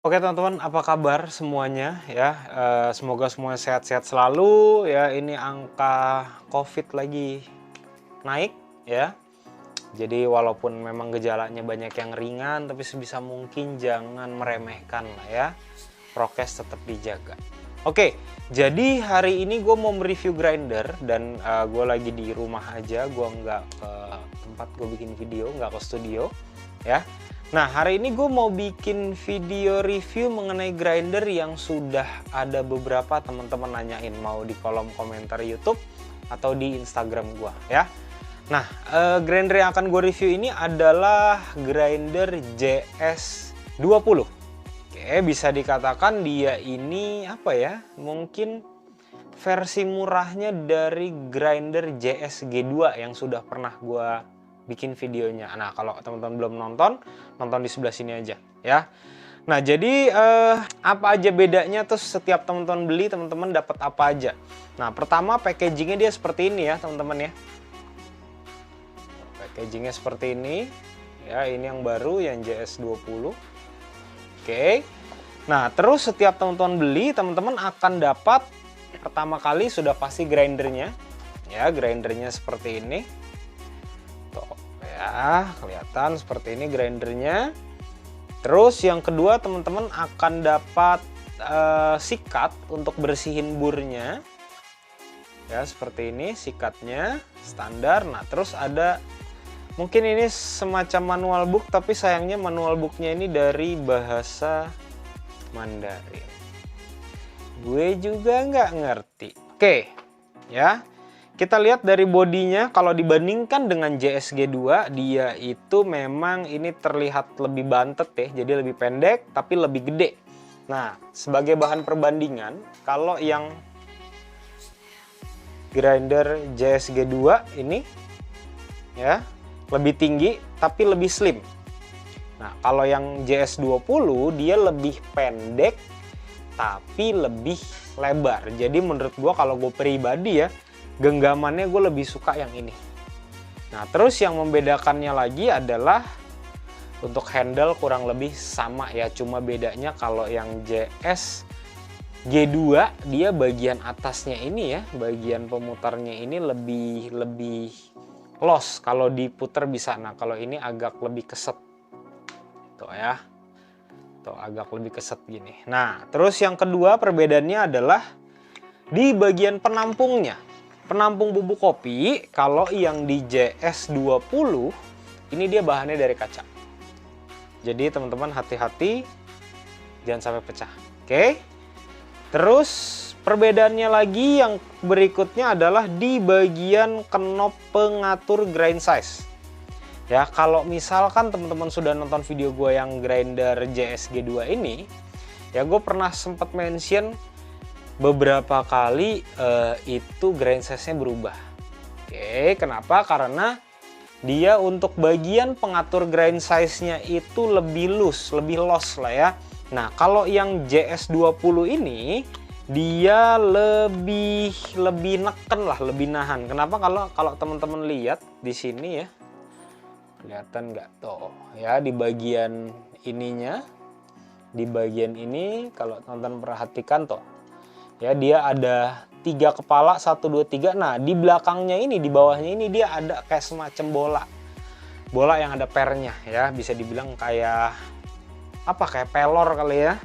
Oke teman-teman, apa kabar semuanya ya? Semoga semuanya sehat-sehat selalu ya. Ini angka COVID lagi naik ya. Jadi walaupun memang gejalanya banyak yang ringan, tapi sebisa mungkin jangan meremehkan lah ya. Prokes tetap dijaga. Oke, jadi hari ini gue mau mereview grinder dan gue lagi di rumah aja. Gue nggak ke tempat gue bikin video, nggak ke studio ya. Nah, hari ini gue mau bikin video review mengenai grinder yang sudah ada beberapa teman-teman nanyain, mau di kolom komentar YouTube atau di Instagram gue ya. Nah, grinder yang akan gue review ini adalah grinder JS20. Oke, bisa dikatakan dia ini apa ya? Mungkin versi murahnya dari grinder JS-G2 yang sudah pernah gue bikin videonya. Nah, kalau teman-teman belum nonton di sebelah sini aja ya. Nah, jadi apa aja bedanya, terus setiap teman-teman beli, teman-teman dapat apa aja. Nah, pertama packagingnya dia seperti ini ya teman-teman ya. Packagingnya seperti ini ya, ini yang baru yang JS20. Oke. Nah, terus setiap teman-teman beli, teman-teman akan dapat pertama kali sudah pasti grindernya ya. Grindernya seperti ini tuh ya, kelihatan seperti ini grindernya. Terus yang kedua, teman-teman akan dapat sikat untuk bersihin burnya ya, seperti ini sikatnya standar. Nah, terus ada mungkin ini semacam manual book, tapi sayangnya manual booknya ini dari bahasa Mandarin. Gue juga nggak ngerti. Oke ya, kita lihat dari bodinya. Kalau dibandingkan dengan JS-G2, dia itu memang ini terlihat lebih bantet ya, jadi lebih pendek tapi lebih gede. Nah, sebagai bahan perbandingan, kalau yang grinder JS-G2 ini ya lebih tinggi tapi lebih slim. Nah, kalau yang JS20 dia lebih pendek tapi lebih lebar. Jadi menurut gua, kalau gue pribadi ya, genggamannya gue lebih suka yang ini. Nah, terus yang membedakannya lagi adalah untuk handle kurang lebih sama ya. Cuma bedanya kalau yang JS G2 dia bagian atasnya ini ya, bagian pemutarnya ini lebih los kalau diputer bisa. Nah, kalau ini agak lebih keset. Tuh ya. Tuh agak lebih keset gini. Nah, terus yang kedua perbedaannya adalah di bagian penampungnya. Penampung bubuk kopi, kalau yang di JS20 ini dia bahannya dari kaca. Jadi teman-teman hati-hati jangan sampai pecah. Oke. Terus perbedaannya lagi yang berikutnya adalah di bagian knob pengatur grind size. Ya, kalau misalkan teman-teman sudah nonton video gue yang grinder JS-G2 ini, ya gue pernah sempat mention beberapa kali itu grind size-nya berubah. Oke, kenapa? Karena dia untuk bagian pengatur grind size-nya itu lebih loose, lebih los lah ya. Nah, kalau yang JS20 ini dia lebih neken lah, lebih nahan. Kenapa? Kalau teman-teman lihat di sini ya. Kelihatan nggak tuh ya, di bagian ininya, di bagian ini kalau teman-teman perhatikan tuh. Ya, dia ada 3 kepala, 1, 2, 3. Nah, di belakangnya ini, di bawahnya ini dia ada kayak semacam bola. Bola yang ada pernya ya, bisa dibilang kayak apa, kayak pelor kali ya.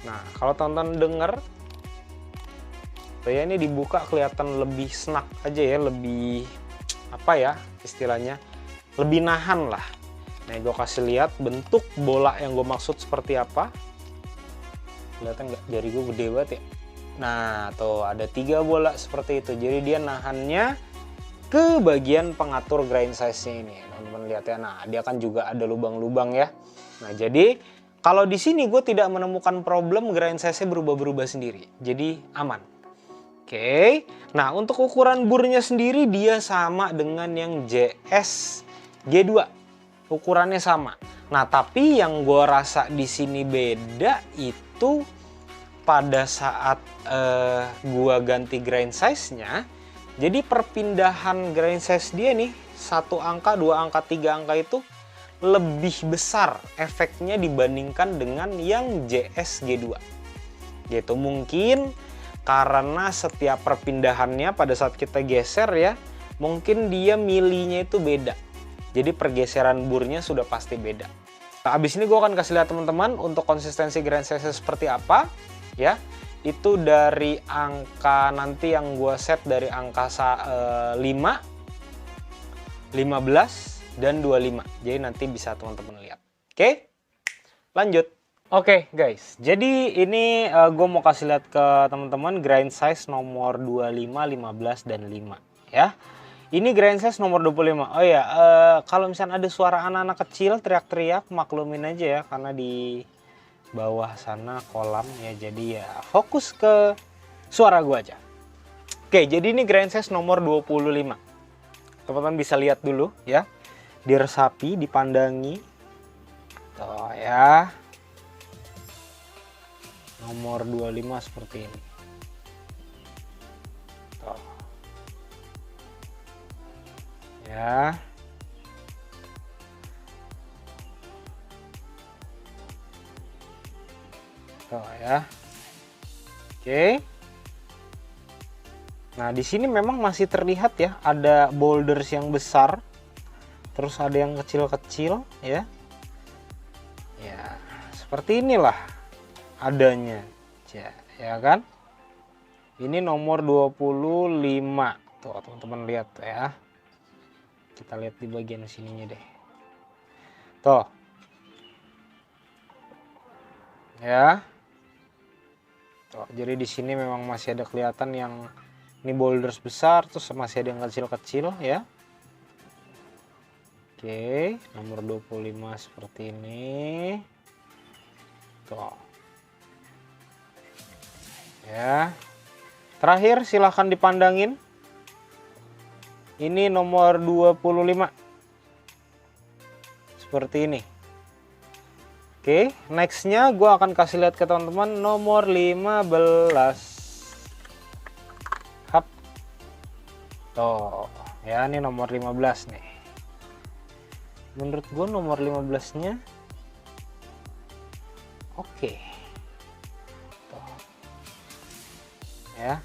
Nah, kalau teman-teman denger tuh ya, ini dibuka kelihatan lebih snack aja ya, lebih apa ya istilahnya, lebih nahan lah. Nah, gue kasih lihat bentuk bola yang gue maksud seperti apa. Kelihatan nggak? Jari gue gede banget ya. Nah, tuh ada 3 bola seperti itu. Jadi dia nahannya ke bagian pengatur grind size-nya ini. Teman-teman lihat ya. Nah, dia kan juga ada lubang-lubang ya. Nah, jadi kalau di sini gue tidak menemukan problem grind size-nya berubah-berubah sendiri. Jadi aman. Oke. Nah, untuk ukuran burnya sendiri dia sama dengan yang JS G2. Ukurannya sama. Nah, tapi yang gue rasa di sini beda itu pada saat gua ganti grind size-nya. Jadi perpindahan grind size dia nih, 1 angka, 2 angka, 3 angka itu lebih besar efeknya dibandingkan dengan yang JS-G2. Gitu, mungkin karena setiap perpindahannya pada saat kita geser ya, mungkin dia milinya itu beda. Jadi pergeseran burnya sudah pasti beda. Nah, abis ini gue akan kasih lihat teman-teman untuk konsistensi grind size seperti apa ya. Itu dari angka nanti yang gue set dari angka 5, 15 dan 25. Jadi nanti bisa teman-teman lihat. Oke, lanjut. Oke guys, jadi ini gue mau kasih lihat ke teman-teman grind size nomor 25, 15 dan 5 ya. Ini grind size nomor 25. Oh ya, kalau misalnya ada suara anak-anak kecil teriak-teriak, maklumin aja ya, karena di bawah sana kolam ya, jadi ya fokus ke suara gua aja. Oke, jadi ini grind size nomor 25. Teman-teman bisa lihat dulu ya, diresapi, dipandangi. Tuh ya, nomor 25 seperti ini. Tuh ya, tuh ya. Oke. Nah, di sini memang masih terlihat ya, ada boulders yang besar, terus ada yang kecil-kecil ya. Ya, seperti inilah adanya. Ya kan? Ini nomor 25. Tuh, teman-teman lihat ya. Kita lihat di bagian sininya deh. Tuh. Ya. Tuh, jadi di sini memang masih ada kelihatan yang ini boulders besar, terus masih ada yang kecil-kecil ya. Oke, nomor 25 seperti ini. Tuh. Ya. Terakhir silahkan dipandangin. Ini nomor 25. Seperti ini. Oke, nextnya gue akan kasih lihat ke teman-teman nomor 15. Hap. Tuh, ya ini nomor 15 nih. Menurut gue nomor 15-nya oke. Tuh. Ya.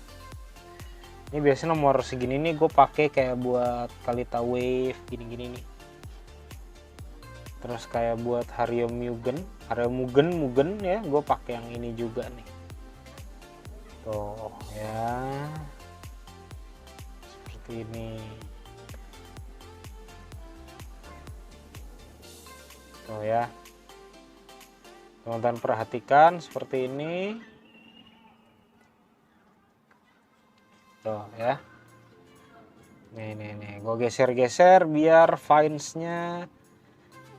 Ini biasanya nomor segini nih gue pakai kayak buat Kalita Wave gini-gini nih. Terus kayak buat Hario Mugen ya, gue pakai yang ini juga nih. Tuh ya, seperti ini. Tuh ya, teman-teman perhatikan seperti ini. Tuh ya, nih gue geser-geser biar fines-nya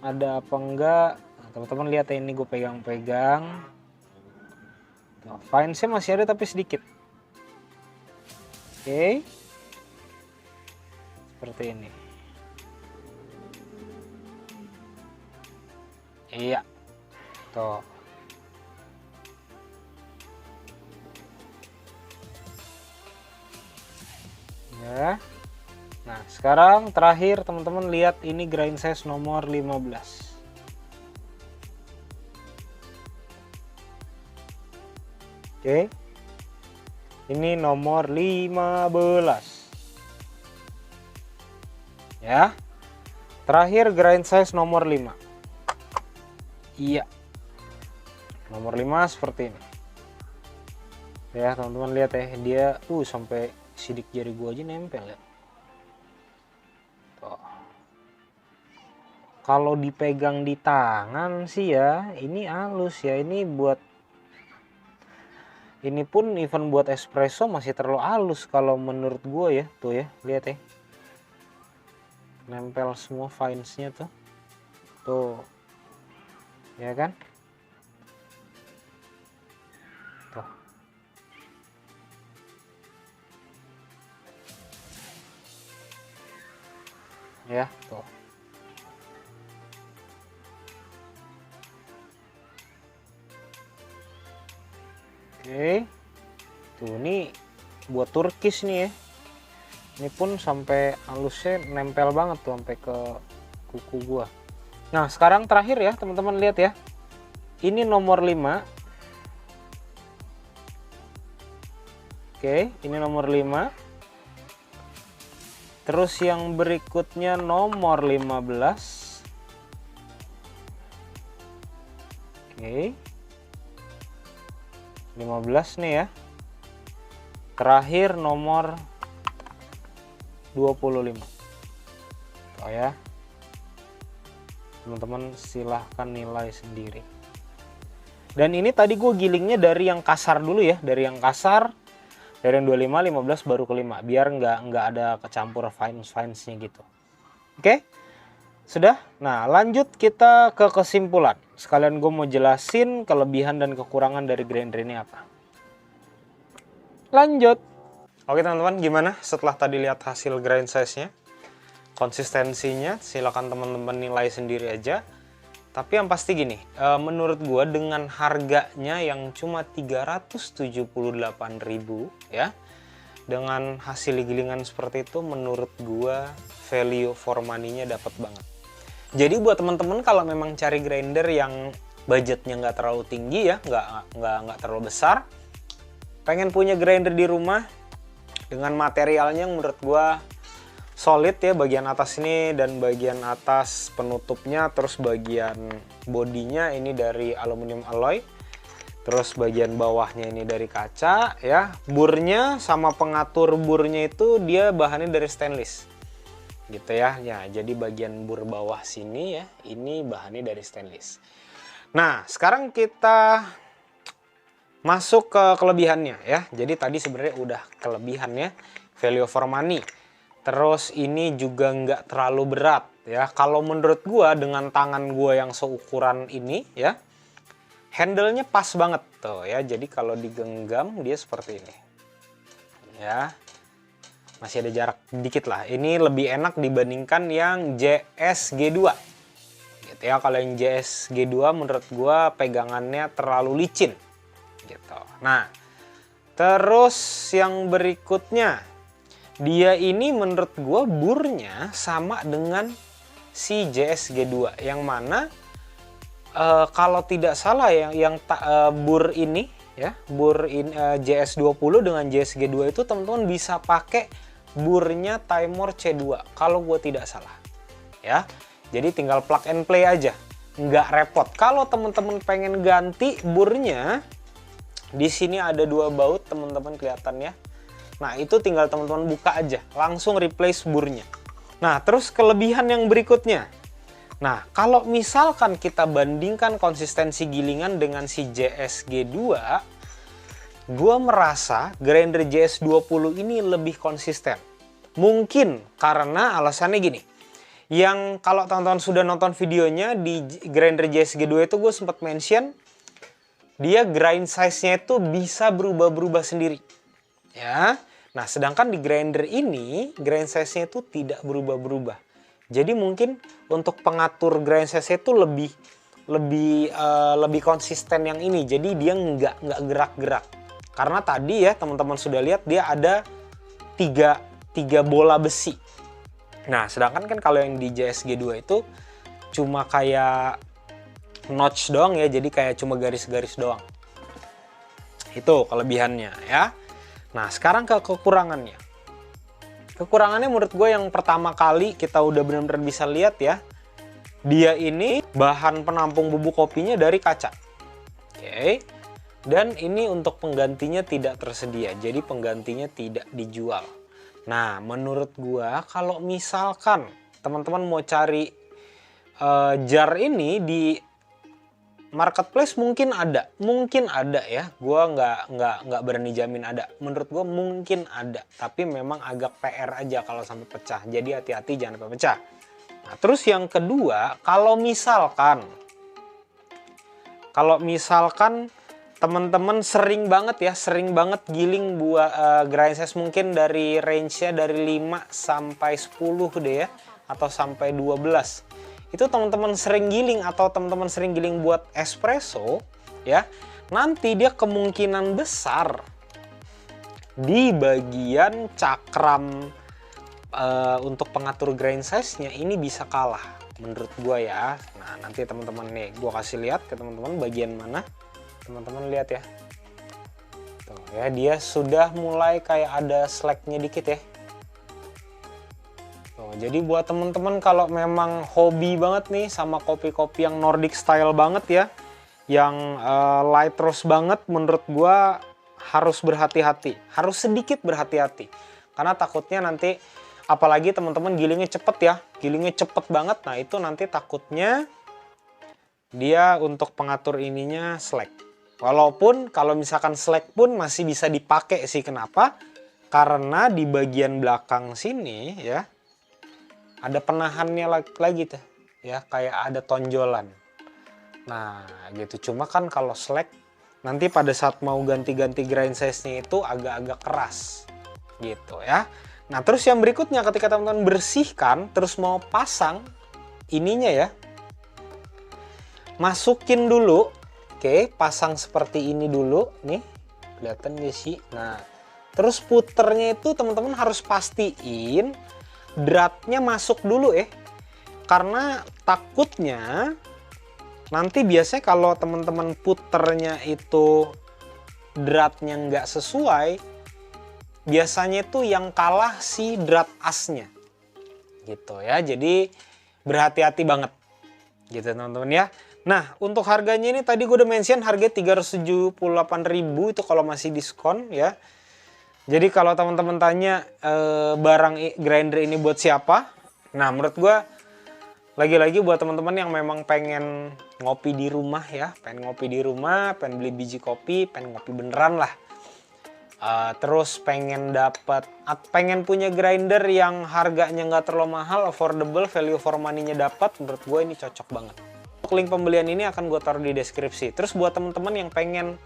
ada apa enggak. Nah, teman-teman lihat ya, ini gue pegang-pegang. Fines-nya masih ada tapi sedikit. Oke, seperti ini. Iya, tuh. Ya. Nah, sekarang terakhir teman-teman lihat ini grind size nomor 15. Oke. Ini nomor 15. Ya. Terakhir grind size nomor 5. Iya. Nomor 5 seperti ini. Ya, teman-teman lihat ya, dia sampai sidik jari gua aja nempel ya. Kalau dipegang di tangan sih ya, ini halus ya. Ini pun even buat espresso masih terlalu halus kalau menurut gue ya. Tuh ya, lihat ya. Nempel semua fines-nya tuh. Tuh. Ya kan? Tuh. Ya, tuh. Oke, tuh ini buat turkis nih ya. Ini pun sampai halusnya nempel banget tuh sampai ke kuku gua. Nah, sekarang terakhir ya, teman-teman lihat ya. Ini nomor 5. Oke, ini nomor 5. Terus yang berikutnya nomor 15. Oke. 15 nih ya. Terakhir nomor 25. Oh ya. Teman-teman silahkan nilai sendiri. Dan ini tadi gue gilingnya dari yang kasar dulu ya, dari yang kasar, dari yang 25, 15 baru ke 5, biar nggak ada kecampur fines-finesnya gitu. Oke, sudah. Nah, lanjut kita ke kesimpulan. Sekalian gue mau jelasin kelebihan dan kekurangan dari grinder ini apa. Lanjut. Oke teman-teman, gimana setelah tadi lihat hasil grind size-nya? Konsistensinya silakan teman-teman nilai sendiri aja. Tapi yang pasti gini, menurut gua dengan harganya yang cuma 378.000 ya, dengan hasil gilingan seperti itu, menurut gua value for money-nya dapat banget. Jadi buat teman-teman kalau memang cari grinder yang budgetnya nggak terlalu tinggi ya, nggak terlalu besar, pengen punya grinder di rumah dengan materialnya yang menurut gua solid ya, bagian atas ini dan bagian atas penutupnya, terus bagian bodinya ini dari aluminium alloy, terus bagian bawahnya ini dari kaca ya. Burnya sama pengatur burnya itu dia bahannya dari stainless gitu ya. Ya, jadi bagian bur bawah sini ya, ini bahannya dari stainless. Nah, sekarang kita masuk ke kelebihannya ya. Jadi tadi sebenarnya udah kelebihannya, value for money. Terus ini juga nggak terlalu berat ya. Kalau menurut gua dengan tangan gua yang seukuran ini ya, handle-nya pas banget tuh ya. Jadi kalau digenggam dia seperti ini. Ya. Masih ada jarak dikit lah. Ini lebih enak dibandingkan yang JS-G2. Gitu ya. Kalau yang JS-G2 menurut gua pegangannya terlalu licin. Gitu. Nah, terus yang berikutnya, dia ini menurut gue burnya sama dengan si JS-G2, yang mana kalau tidak salah bur ini ya, JS20 dengan JS-G2 itu teman-teman bisa pakai burnya Timor C2 kalau gue tidak salah ya. Jadi tinggal plug and play aja, nggak repot. Kalau teman-teman pengen ganti burnya, di sini ada 2 baut teman-teman kelihatan ya. Nah, itu tinggal teman-teman buka aja, langsung replace burnya. Nah, terus kelebihan yang berikutnya. Nah, kalau misalkan kita bandingkan konsistensi gilingan dengan si JS-G2, gue merasa grinder JS20 ini lebih konsisten. Mungkin karena alasannya gini. Yang kalau teman-teman sudah nonton videonya di grinder JS-G2 itu gue sempat mention, dia grind size-nya itu bisa berubah-berubah sendiri. Ya. Nah, sedangkan di grinder ini, grind size-nya itu tidak berubah-berubah. Jadi mungkin untuk pengatur grind size-nya itu lebih konsisten yang ini. Jadi dia nggak gerak-gerak. Karena tadi ya teman-teman sudah lihat dia ada tiga bola besi. Nah, sedangkan kan kalau yang di JS-G2 itu cuma kayak notch doang ya. Jadi kayak cuma garis-garis doang. Itu kelebihannya ya. Nah, sekarang ke kekurangannya. Kekurangannya menurut gue yang pertama kali kita udah benar-benar bisa lihat ya. Dia ini bahan penampung bubuk kopinya dari kaca. Oke. Dan ini untuk penggantinya tidak tersedia. Jadi penggantinya tidak dijual. Nah, menurut gue kalau misalkan teman-teman mau cari jar ini di marketplace mungkin ada ya. Gua nggak berani jamin ada. Menurut gua mungkin ada, tapi memang agak PR aja kalau sampai pecah. Jadi hati-hati jangan sampai pecah. Nah, terus yang kedua, kalau misalkan teman-teman sering banget giling buat grind size mungkin dari range-nya dari 5 sampai 10 deh ya, atau sampai 12. Itu teman-teman sering giling atau teman-teman sering giling buat espresso ya, nanti dia kemungkinan besar di bagian cakram untuk pengatur grind size-nya ini bisa kalah menurut gua ya. Nah, nanti teman-teman nih, gue kasih lihat ke teman-teman bagian mana. Teman-teman lihat ya. Tuh ya, dia sudah mulai kayak ada slack-nya dikit ya. Tuh, jadi buat teman-teman kalau memang hobi banget nih sama kopi-kopi yang Nordic style banget ya, yang light roast banget, menurut gue harus berhati-hati, harus sedikit berhati-hati. Karena takutnya nanti, apalagi teman-teman gilingnya cepet ya, gilingnya cepet banget, nah itu nanti takutnya dia untuk pengatur ininya slack. Walaupun kalau misalkan slack pun masih bisa dipakai sih, kenapa? Karena di bagian belakang sini ya, ada penahannya lagi tuh, ya kayak ada tonjolan. Nah gitu, cuma kan kalau slack, nanti pada saat mau ganti-ganti grind size-nya itu agak-agak keras gitu ya. Nah terus yang berikutnya ketika teman-teman bersihkan terus mau pasang ininya ya, masukin dulu, oke, pasang seperti ini dulu nih, kelihatan gak sih? Nah terus puternya itu teman-teman harus pastiin dratnya masuk dulu ya, karena takutnya nanti biasanya kalau teman-teman puternya itu dratnya nggak sesuai, biasanya itu yang kalah si drat asnya gitu ya. Jadi berhati-hati banget gitu teman-teman ya. Nah untuk harganya ini tadi gue udah mention harga 378.000 itu kalau masih diskon ya. Jadi kalau teman-teman tanya barang grinder ini buat siapa, nah menurut gue lagi-lagi buat teman-teman yang memang pengen ngopi di rumah ya, pengen ngopi di rumah, pengen beli biji kopi, pengen ngopi beneran lah. Terus pengen punya grinder yang harganya nggak terlalu mahal, affordable, value for money-nya dapat, menurut gue ini cocok banget. Link pembelian ini akan gue taruh di deskripsi. Terus buat teman-teman yang pengen,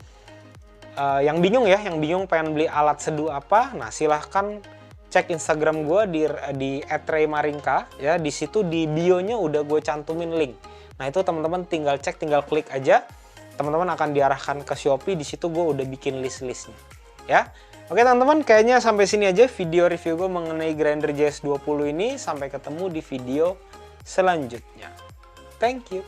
yang bingung ya, yang bingung pengen beli alat seduh apa, nah silahkan cek Instagram gue di @raymaringka ya. Di situ di bio-nya udah gue cantumin link. Nah itu teman-teman tinggal cek, tinggal klik aja. Teman-teman akan diarahkan ke Shopee. Di situ gue udah bikin list-listnya. Ya, oke teman-teman, kayaknya sampai sini aja video review gue mengenai grinder JS20 ini. Sampai ketemu di video selanjutnya. Thank you.